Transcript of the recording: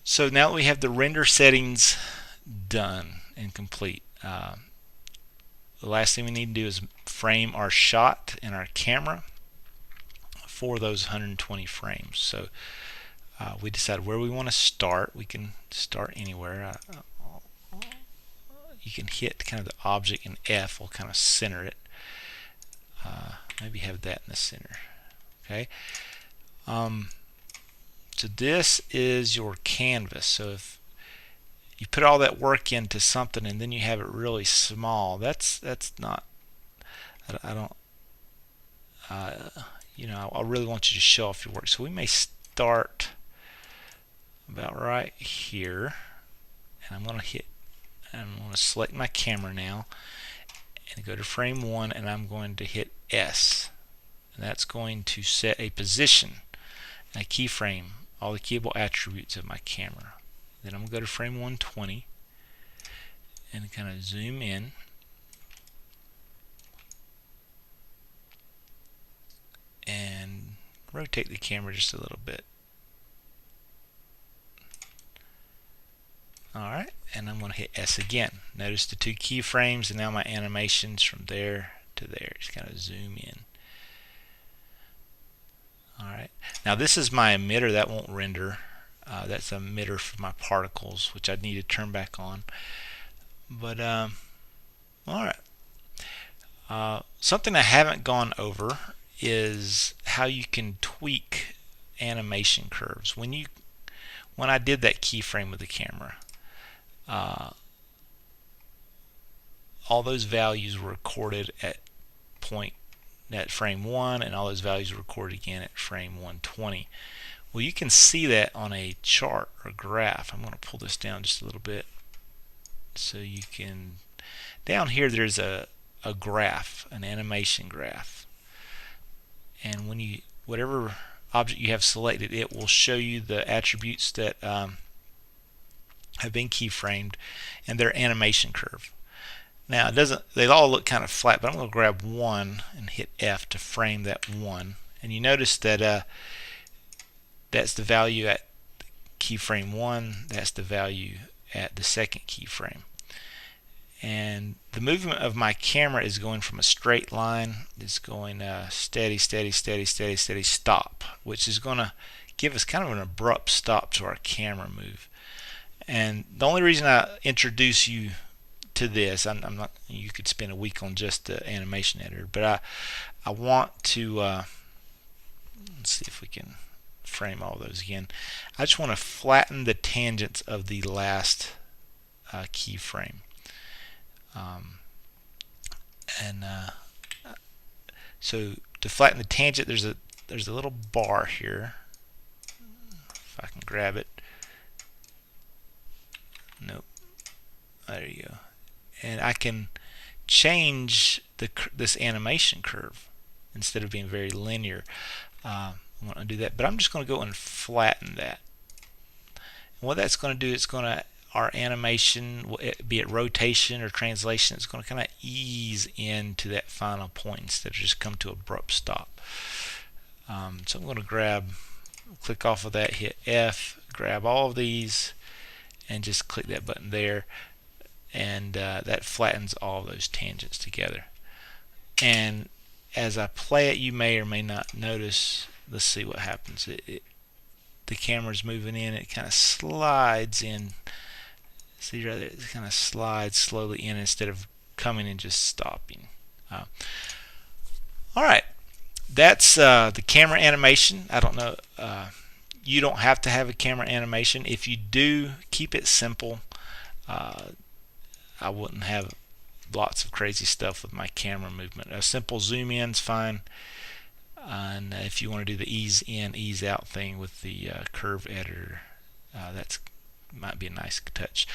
So now that we have the render settings done and complete, the last thing we need to do is frame our shot in our camera for those 120 frames. So we decide where we want to start. We can start anywhere. You can hit kind of the object, and F will kind of center it. Maybe have that in the center. Okay. So this is your canvas. So if you put all that work into something and then you have it really small, that's not. I don't. I really want you to show off your work. So we may start about right here, and I'm going to select my camera now and go to frame 1, and I'm going to hit S, and that's going to set a position and a keyframe, all the keyable attributes of my camera. Then I'm going to go to frame 120 and kind of zoom in, and rotate the camera just a little bit. Alright, and I'm going to hit S again. Notice the 2 keyframes, and now my animations from there to there. Just kind of zoom in. Alright, now this is my emitter. That won't render. That's an emitter for my particles, which I need to turn back on. But alright. Something I haven't gone over is how you can tweak animation curves. When I did that keyframe with the camera, all those values were recorded at frame 1, and all those values were recorded again at frame 120. Well, you can see that on a chart or graph. I'm going to pull this down just a little bit so you can. Down here there's a graph, an animation graph, and when whatever object you have selected, it will show you the attributes that have been keyframed and their animation curve. Now they all look kind of flat, but I'm going to grab one and hit F to frame that one, and you notice that that's the value at keyframe 1, that's the value at the second keyframe. And the movement of my camera is going from a straight line. It's going steady, steady, steady, steady, steady, stop, which is going to give us kind of an abrupt stop to our camera move. And the only reason I introduce you to this, I'm not. You could spend a week on just the animation editor, but I want to let's see if we can frame all those again. I just want to flatten the tangents of the last keyframe. So to flatten the tangent, there's a little bar here. If I can grab it. Nope. There you go. And I can change this animation curve instead of being very linear. I'm going to do that, but I'm just going to go and flatten that. And what that's going to do, it's going to, our animation, be it rotation or translation, it's going to kind of ease into that final point instead of just come to an abrupt stop. So I'm going to click off of that, hit F, grab all of these, and just click that button there, and that flattens all those tangents together. And as I play it, you may or may not notice. Let's see what happens. The camera's moving in. It kind of slides in. See right there? It kind of slides slowly in instead of coming and just stopping. All right, that's the camera animation. I don't know. You don't have to have a camera animation. If you do, keep it simple. I wouldn't have lots of crazy stuff with my camera movement. A simple zoom in's fine. And if you want to do the ease in, ease out thing with the curve editor, that's might be a nice touch.